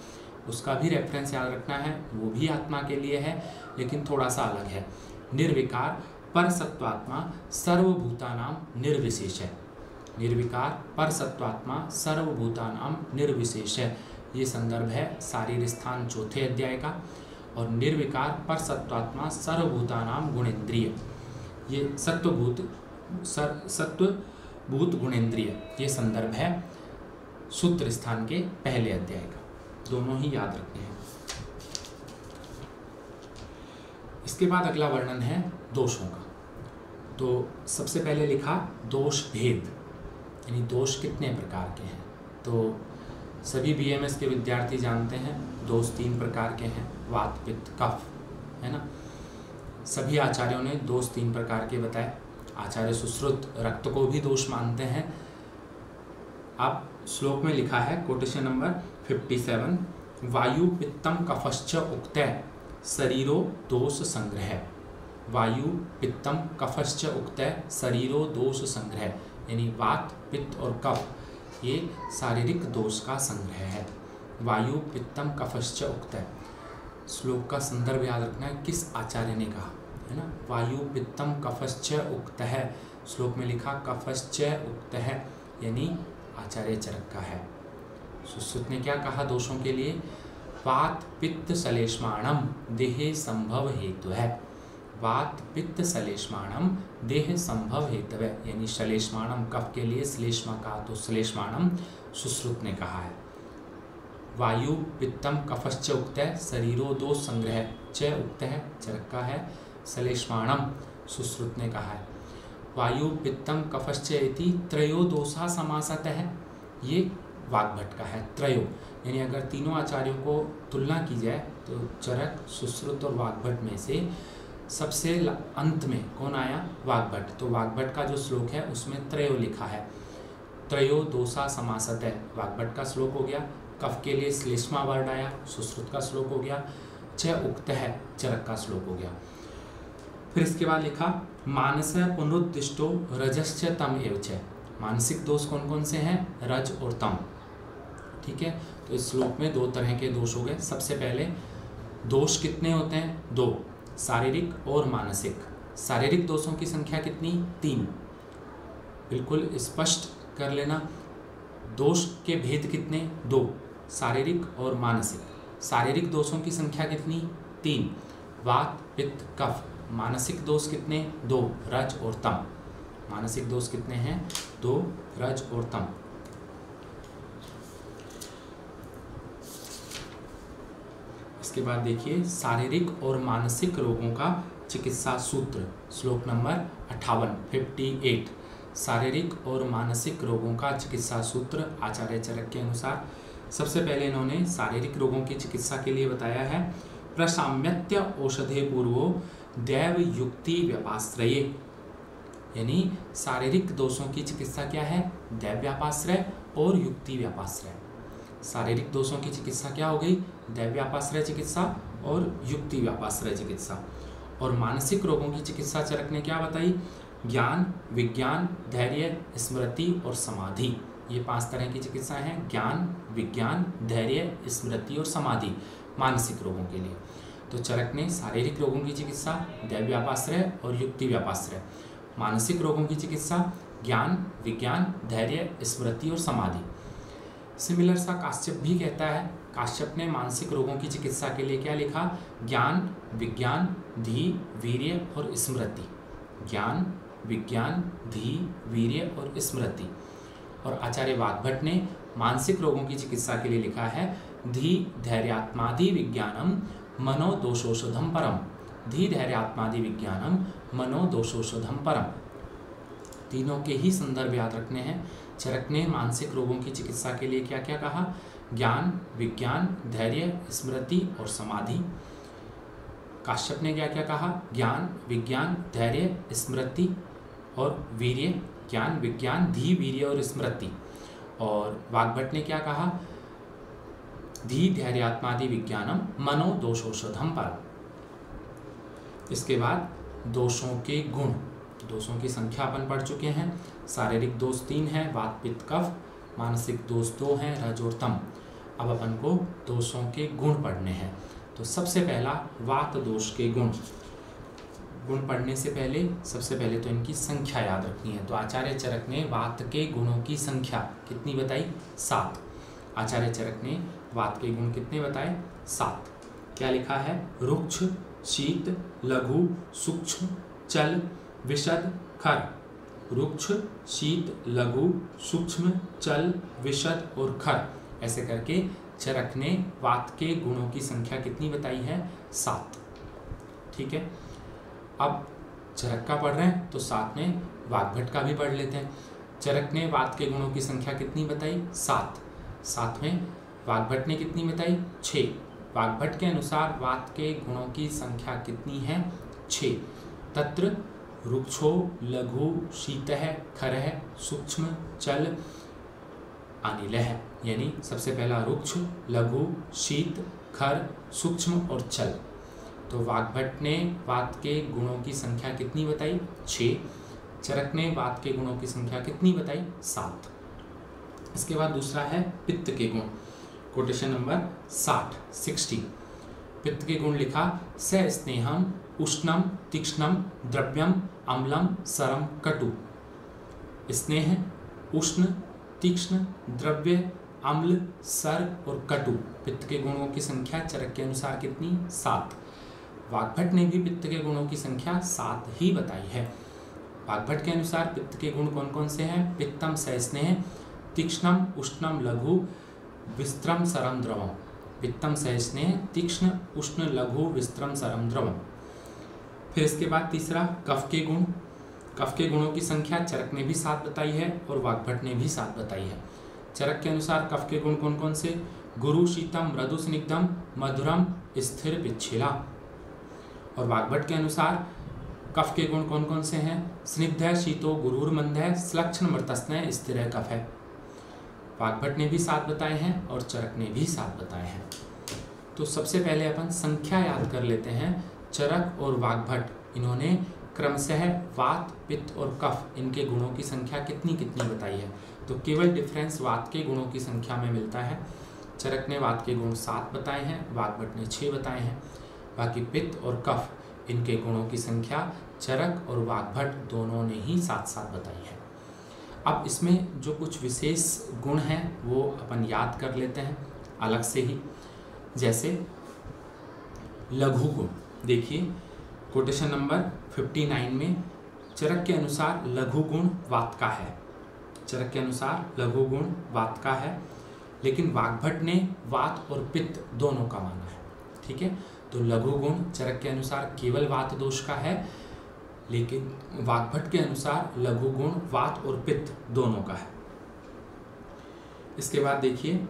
उसका भी रेफरेंस याद रखना है, वो भी आत्मा के लिए है लेकिन थोड़ा सा अलग है। निर्विकार पर सत्वात्मा सर्वभूतानाम निर्विशेष है। निर्विकार पर सत्वात्मा सर्वभूतानाम निर्विशेष है, ये संदर्भ है शारीर स्थान चौथे अध्याय का। और निर्विकार पर सत्वात्मा सर्वभूतानाम गुणेन्द्रिय, ये सत्वभूत गुणेन्द्रिय, ये संदर्भ है सूत्र स्थान के पहले अध्याय का। दोनों ही याद रखते हैं। इसके बाद अगला वर्णन है दोषों का। तो सबसे पहले लिखा दोष भेद, यानी दोष कितने प्रकार के हैं। तो सभी बीएमएस के विद्यार्थी जानते हैं दोष 3 प्रकार के हैं, वात, पित्त, कफ, है ना। सभी आचार्यों ने दोष 3 प्रकार के बताए। आचार्य सुश्रुत रक्त को भी दोष मानते हैं। अब श्लोक में लिखा है कोटेशन नंबर 57, वायु पित्तम कफश्च उक्तः शरीरो दोष संग्रह। वायु पित्तम कफश्च उक्तः शरीरो दोष संग्रह, यानी वात, पित्त और कफ ये शारीरिक दोष का संग्रह है। वायु पित्तम कफश्च उक्तः, श्लोक का संदर्भ याद रखना है, किस आचार्य ने कहा, है ना। वायु पित्तम कफश्च उक्तः, श्लोक में लिखा कफश्च उक्तः, यानी आचार्य चरक का है। सुश्रुत ने क्या कहा दोषों के लिए? वात पित्त श्लेष्माणम देहे संभव हेतु है। वात पित्त श्लेष्माणम देह संभव हेतु है, यानी श्लेष्माणम कफ के लिए श्लेष्मा का, तो श्लेष्माणम सुश्रुत ने कहा है। वायु पित्तम कफश्च उक्तः शरीरो दोष संग्रह, च उक्तः चरक का है, श्लेष्माणम सुश्रुत ने कहा है। वायु पित्तम कफश्च इति त्रयो दोषा समासतः, ये वाग्भट का है। त्रयो यानी अगर तीनों आचार्यों को तुलना की जाए तो चरक, सुश्रुत और वाग्भट में से सबसे अंत में कौन आया? वाग्भट। तो वाग्भट का जो श्लोक है उसमें त्रयो लिखा है। त्रयो दोषा समासतः वाग्भट का श्लोक हो गया। कफ के लिए श्लेष्मा वर्ड आया, सुश्रुत का श्लोक हो गया। च उक्तः चरक का श्लोक हो गया। फिर इसके बाद लिखा मानस पुनरुद्दिष्टो रजश्च तम एव च। मानसिक दोष कौन कौन से हैं? रज और तम। ठीक है, तो इस श्लोक में 2 तरह के दोष हो गए। सबसे पहले दोष कितने होते हैं? 2, शारीरिक और मानसिक। शारीरिक दोषों की संख्या कितनी? 3। बिल्कुल स्पष्ट कर लेना। दोष के भेद कितने? 2, शारीरिक और मानसिक। शारीरिक दोषों की संख्या कितनी? 3, वात, पित्त, कफ। मानसिक दोष कितने? 2, रज और तम। मानसिक दोष कितने हैं? 2, रज और तम। इसके बाद देखिए शारीरिक और मानसिक रोगों का चिकित्सा सूत्र, श्लोक नंबर 58 शारीरिक और मानसिक रोगों का चिकित्सा सूत्र आचार्य चरक के अनुसार। सबसे पहले इन्होंने शारीरिक रोगों की चिकित्सा के लिए बताया है प्रशाम्यत्य औषधे पूर्वो दैव युक्ति व्यापाश्रये, यानी शारीरिक दोषों की चिकित्सा क्या है, दैव व्यापाश्रय और युक्ति व्यापाश्रय। शारीरिक दोषों की चिकित्सा क्या हो गई, दैव व्यापाश्रय चिकित्सा और युक्ति व्यापाश्रय चिकित्सा। और मानसिक रोगों की चिकित्सा चरक ने क्या बताई, ज्ञान, विज्ञान, धैर्य, स्मृति और समाधि। ये 5 तरह की चिकित्सा हैं, ज्ञान, विज्ञान, धैर्य, स्मृति और समाधि मानसिक रोगों के लिए। तो चरक ने शारीरिक रोगों की चिकित्सा दैव व्यापाश्रय और युक्ति व्यापाश्रय, मानसिक रोगों की चिकित्सा ज्ञान, विज्ञान, धैर्य, स्मृति और समाधि। सिमिलर सा काश्यप भी कहता है। काश्यप ने मानसिक रोगों की चिकित्सा के लिए क्या लिखा, ज्ञान, विज्ञान, धी, वीर्य और स्मृति। ज्ञान, विज्ञान, धी, वीर्य और स्मृति। और आचार्य वाग्भट ने मानसिक रोगों की चिकित्सा के लिए लिखा है धी धैर्यात्मादि विज्ञानम मनोदोषौषधम परम। धी धैर्यात्मादि विज्ञानम मनोदोषौषधम परम। तीनों के ही संदर्भ याद रखने हैं। चरक ने मानसिक रोगों की चिकित्सा के लिए क्या क्या कहा, ज्ञान, विज्ञान, धैर्य, स्मृति और समाधि। काश्यप ने क्या क्या कहा, ज्ञान, विज्ञान, धैर्य, स्मृति और वीर्य। ज्ञान, विज्ञान, धी, वीर्य और स्मृति। और वाग्भट ने क्या कहा, धी धैर्यात्मादि विज्ञानम मनोदोषौषधम परम। इसके बाद दोषों के गुण, दोषों की संख्या अपन पढ़ चुके हैं। शारीरिक दोष 3 हैं, वात, पित्त, कफ। मानसिक दोष 2 हैं, रज और तम। अब अपन को दोषों के गुण पढ़ने हैं। तो सबसे पहला वात दोष के गुण। गुण पढ़ने से पहले सबसे पहले तो इनकी संख्या याद रखनी है। तो आचार्य चरक ने वात के गुणों की संख्या कितनी बताई, 7। आचार्य चरक ने वात के गुण कितने बताए, 7। क्या लिखा है, रुक्ष, शीत, लघु, सूक्ष्म, चल, विशद, खर। रुक्ष, शीत, लघु, सूक्ष्म, चल, विशद और खर। ऐसे करके चरक ने वात के गुणों की संख्या कितनी बताई है, 7। ठीक है। अब चरक का पढ़ रहे हैं तो साथ में वाग्भट का भी पढ़ लेते हैं। चरक ने वात के गुणों की संख्या कितनी बताई, 7। साथ में वाग्भट ने कितनी बताई, 6। वाग्भट के अनुसार वात के गुणों की संख्या कितनी है, 6। तत्र रुक्षो, लघु, शीतः, खरः, सूक्ष्म, चल, अनिलः। यानी सबसे पहला रुक्ष, लघु, शीत, खर, सूक्ष्म और चल। तो वाग्भट ने वात के गुणों की संख्या कितनी बताई, 6। चरक ने वात के गुणों की संख्या कितनी बताई, 7। इसके बाद दूसरा है पित्त के गुण। Quotation number 60। पित्त के गुण लिखा, स स्नेहम, उष्णम, तीक्ष्णम, द्रव्यम, अम्लम, सरम, कटु। स्नेह, उष्ण, तीक्ष्ण, द्रव्य, अम्ल, सर और कटु। पित्त के गुणों की संख्या चरक के अनुसार कितनी, 7। वाग्भट ने भी पित्त के गुणों की संख्या 7 ही बताई है। वाग्भट के अनुसार पित्त के गुण कौन कौन से हैं, पित्तम सस्नेह, तीक्ष्णम, उष्णम, लघु, विस्त्रम, सरम, द्रवम। पित्तम सस्नेह, तीक्ष्ण, उष्ण, लघु, विस्त्रम, सरम, द्रवम। फिर इसके बाद तीसरा कफ के गुण। कफ के गुणों की संख्या चरक ने भी 7 बताई है और वाग्भट ने भी 7 बताई है। चरक के अनुसार कफ के गुण कौन कौन से, गुरु, शीतम, मृदु, स्निग्धम, मधुरम, स्थिर, पिच्छिला। और वाग्भट के अनुसार कफ के गुण कौन कौन से हैं, स्निग्ध, शीतो, गुरुर्मंद, श्लक्षण, मृतस्नय, स्थिर कफ है। वाग्भट ने भी 7 बताए हैं और चरक ने भी 7 बताए हैं। तो सबसे पहले अपन संख्या याद कर लेते हैं। चरक और वाग्भट इन्होंने क्रमशः वात, पित्त और कफ इनके गुणों की संख्या कितनी कितनी बताई है। तो केवल डिफरेंस वात के गुणों की संख्या में मिलता है। चरक ने वात के गुण 7 बताए हैं, वाग्भट ने 6 बताए हैं। बाकी पित्त और कफ इनके गुणों की संख्या चरक और वाग्भट दोनों ने ही 7-7 बताई है। अब इसमें जो कुछ विशेष गुण हैं वो अपन याद कर लेते हैं अलग से ही। जैसे लघु गुण, देखिए कोटेशन नंबर 59 में चरक के अनुसार लघु गुण वात का है। चरक के अनुसार लघु गुण वात का है, लेकिन वाग्भट ने वात और पित्त दोनों का माना है। ठीक है। तो लघु गुण चरक के अनुसार केवल वात दोष का है, लेकिन वाग्भट के अनुसार लघु गुण वात और पित्त दोनों का है। इसके बाद देखिए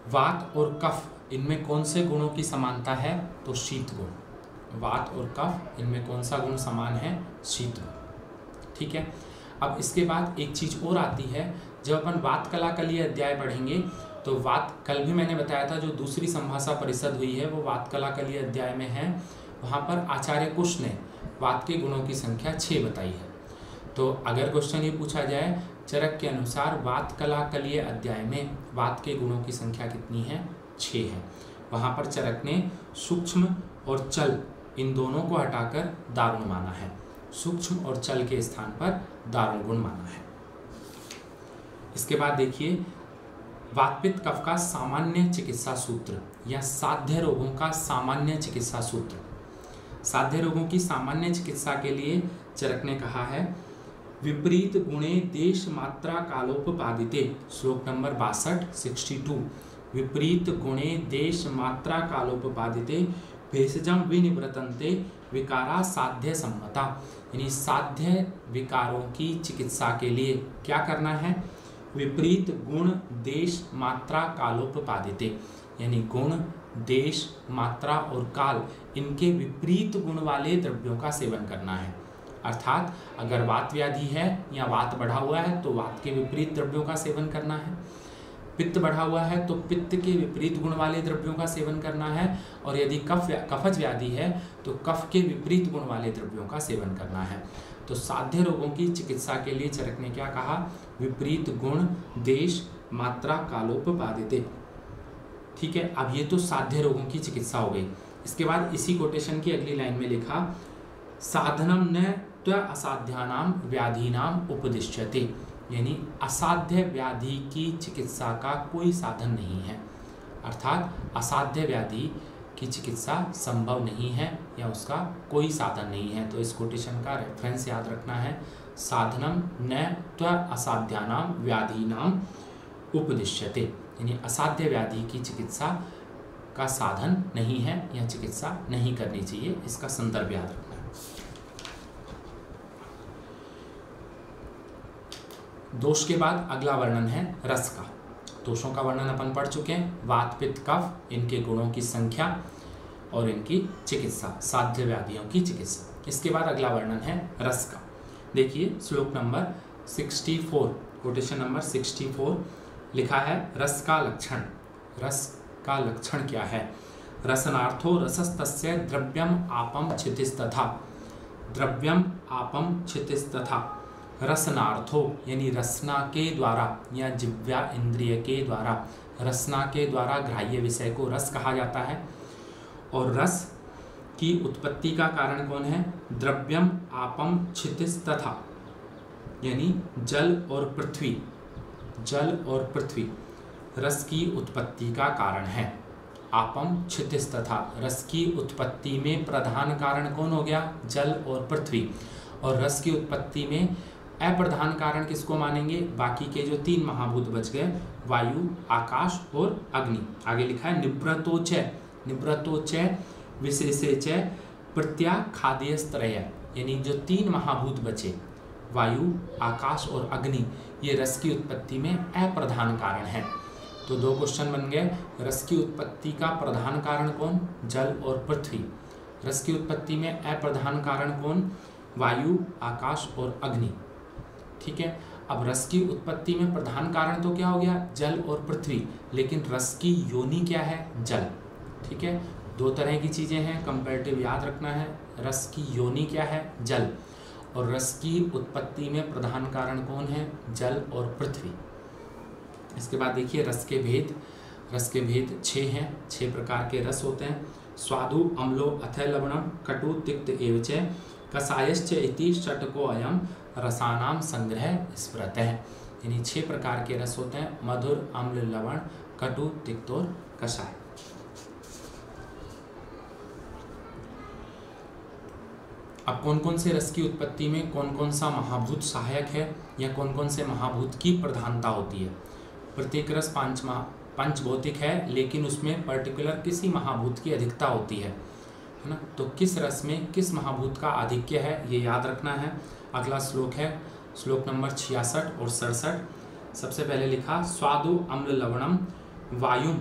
वात और कफ, इनमें कौन से गुणों की समानता है? तो शीत गुण। वात और कफ, इनमें कौन सा गुण समान है? शीत गुण, ठीक है। अब इसके बाद एक चीज और आती है, जब अपन वात कला कलीय अध्याय पढ़ेंगे तो वात, कल भी मैंने बताया था जो दूसरी संभाषा परिषद हुई है वो वात कला कलीय अध्याय में है। वहाँ पर आचार्य कुश ने वात के गुणों की संख्या 6 बताई है। तो अगर क्वेश्चन ये पूछा जाए चरक के अनुसार वात कला कलीय अध्याय में वात के गुणों की संख्या कितनी है? 6 है। वहाँ पर चरक ने सूक्ष्म और चल इन दोनों को हटाकर दारुण माना है। सूक्ष्म और चल के स्थान पर दारुण गुण माना है। इसके बाद देखिए वात पित्त कफ का सामान्य चिकित्सा सूत्र या साध्य रोगों का सामान्य चिकित्सा सूत्र। साध्य रोगों की सामान्य चिकित्सा के लिए चरक ने कहा है विपरीत गुणे देश मात्रा कालोपपादिते, श्लोक नंबर 62 विपरीत गुणे देश मात्रा कालोपपादिते भेषजम विनिवृतन्ते विकारा साध्य सम्मता। यानी साध्य विकारों की चिकित्सा के लिए क्या करना है? विपरीत गुण देश मात्रा कालोपपादिते, यानी गुण देश मात्रा और काल इनके विपरीत गुण वाले द्रव्यों का सेवन करना है। अर्थात अगर वात व्याधि है या वात बढ़ा हुआ है तो वात के विपरीत द्रव्यों का सेवन करना है। पित्त बढ़ा हुआ है तो पित्त के विपरीत गुण वाले द्रव्यों का सेवन करना है। और यदि कफज व्याधि है तो कफ के विपरीत गुण वाले द्रव्यों का सेवन करना है। तो साध्य रोगों की चिकित्सा के लिए चरक ने क्या कहा? विपरीत गुण देश मात्रा कालोपपादिते, ठीक है। अब ये तो साध्य रोगों की चिकित्सा हो गई। इसके बाद इसी कोटेशन की अगली लाइन में लिखा साधनम न त्व असाध्यानाम व्याधीनाम उपदिश्यते, यानी असाध्य व्याधि की चिकित्सा का कोई साधन नहीं है। अर्थात असाध्य व्याधि की चिकित्सा संभव नहीं है या उसका कोई साधन नहीं है। तो इस कोटेशन का रेफरेंस याद रखना है, साधनम न त्व असाध्यानाम व्याधीनाम उपदिश्यते, यानी असाध्य व्याधि की चिकित्सा का साधन नहीं है या चिकित्सा नहीं करनी चाहिए। इसका संदर्भ याद रखना है। दोष के बाद अगला वर्णन है रस का। दोषों का वर्णन अपन पढ़ चुके हैं, वात पित्त कफ, इनके गुणों की संख्या और इनकी चिकित्सा, साध्य व्याधियों की चिकित्सा। इसके बाद अगला वर्णन है रस का। देखिए श्लोक नंबर 64, कोटेशन नंबर 64 लिखा है रस का लक्षण। रस का लक्षण क्या है? रसनार्थो रसस्तस्य द्रव्यम आपम क्षितिस्तथा, द्रव्यम आपम क्षितिस्तथा। रसनार्थो यानी रसना के द्वारा या जिह्वा इंद्रिय के द्वारा, रसना के द्वारा ग्राह्य विषय को रस कहा जाता है। और रस की उत्पत्ति का कारण कौन है? द्रव्यम आपम क्षितिस्तथा, यानी जल और पृथ्वी, जल और पृथ्वी रस की उत्पत्ति का कारण है। आपम क्षितिस्तथा, रस की उत्पत्ति में प्रधान कारण कौन हो गया? जल और पृथ्वी। और रस की उत्पत्ति में अप्रधान कारण किसको मानेंगे? बाकी के जो 3 महाभूत बच गए, वायु, आकाश और अग्नि। आगे लिखा है निवृत्तोच, निवृत्तोच विशेषेच प्रत्याखाद्यस्त्रय, यानी जो 3 महाभूत बचे वायु, आकाश और अग्नि, ये रस की उत्पत्ति में अप्रधान कारण है। तो 2 क्वेश्चन बन गए। रस की उत्पत्ति का प्रधान कारण कौन? जल और पृथ्वी। रस की उत्पत्ति में अप्रधान कारण कौन? वायु, आकाश और अग्नि, ठीक है। अब रस की उत्पत्ति में प्रधान कारण तो क्या हो गया? जल और पृथ्वी, लेकिन रस की योनि क्या है? जल, ठीक है। 2 तरह की चीजें हैं, कंपैरेटिव याद रखना है। रस की योनि क्या है? जल। और रस की उत्पत्ति में प्रधान कारण कौन है? जल और पृथ्वी। इसके बाद देखिए रस के भेद। रस के भेद 6 हैं, 6 प्रकार के रस होते हैं। स्वादु अम्लो अथ लवणम कटु तिक्त एवच कसायश्च इति षट्को अयम रसानाम संग्रह स्मृतः, यानी 6 प्रकार के रस होते हैं, मधुर, अम्ल, लवण, कटु, तिक्त और कषाय। अब कौन कौन से रस की उत्पत्ति में कौन कौन सा महाभूत सहायक है या कौन कौन से महाभूत की प्रधानता होती है? प्रत्येक रस पंचभौतिक है, लेकिन उसमें पर्टिकुलर किसी महाभूत की अधिकता होती है ना। तो किस रस में किस महाभूत का आधिक्य है ये याद रखना है। अगला श्लोक है श्लोक नंबर 66 और 67। सबसे पहले लिखा स्वादु अम्ल लवणम वायुम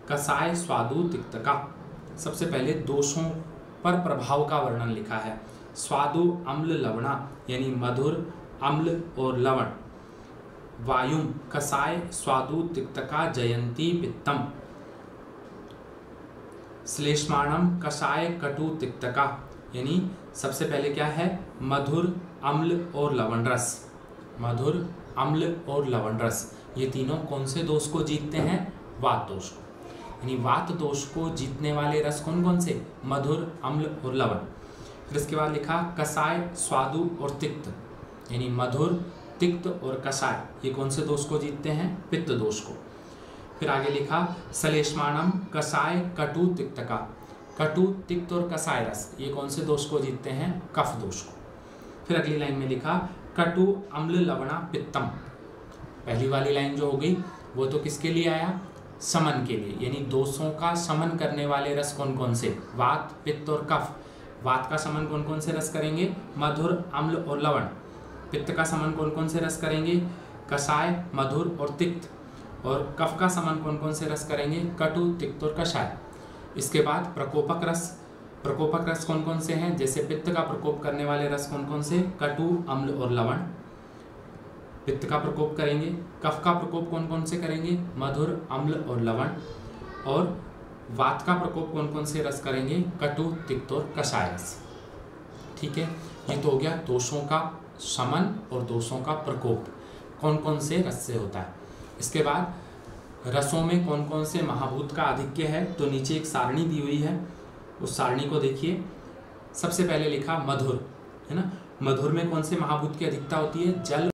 कसाय स्वादु तिक्तका। सबसे पहले दोषों पर प्रभाव का वर्णन लिखा है। स्वादु अम्ल लवणा यानी मधुर, अम्ल और लवण। वायुम कसाय स्वादु तिक्तका जयंती पित्तम। श्लेष्माणम कषाय कटु तिक्तका यानी सबसे पहले क्या है मधुर, अम्ल और लवण रस। मधुर, अम्ल और लवण रस ये तीनों कौन से दोष को जीतते हैं? वात दोष को। यानी वात दोष को जीतने वाले रस कौन कौन से? मधुर, अम्ल और लवण। फिर इसके बाद लिखा कषाय, स्वादु और तिक्त यानी मधुर, तिक्त और कषाय ये कौन से दोष को जीतते हैं? पित्त दोष को। फिर आगे लिखा सलेष्माणम कषाय कटु तिक्तका। कटु, तिक्त और कषाय रस ये कौन से दोष को जीतते हैं? कफ दोष को। फिर अगली लाइन में लिखा कटु अम्ल लवणा पित्तम। पहली वाली लाइन जो हो गई वो तो किसके लिए आया? शमन के लिए, यानी दोषों का शमन करने वाले रस कौन कौन से? वात, पित्त और कफ। वात का शमन कौन कौन से रस करेंगे? मधुर, अम्ल और लवण। पित्त का शमन कौन कौन से रस करेंगे? कषाय, मधुर और तिक्त। और कफ का शमन कौन कौन से रस करेंगे? कटु, तिक्त और कषाय। इसके बाद प्रकोपक रस। प्रकोपक रस कौन कौन से हैं? जैसे पित्त का प्रकोप करने वाले रस कौन कौन से? कटु, अम्ल और लवण। पित्त का प्रकोप करेंगे। कफ का प्रकोप कौन कौन से करेंगे? मधुर, अम्ल और लवण। और वात का प्रकोप कौन कौन से रस करेंगे? कटु, तिक्त और कषाय रस। ठीक है, ये तो हो गया दोषों का शमन और दोषों का प्रकोप कौन कौन से रस से होता है। इसके बाद रसों में कौन कौन से महाभूत का आधिक्य है, तो नीचे एक सारणी दी हुई है, उस सारणी को देखिए। सबसे पहले लिखा मधुर, है ना। मधुर में कौन से महाभूत की अधिकता होती है? जल,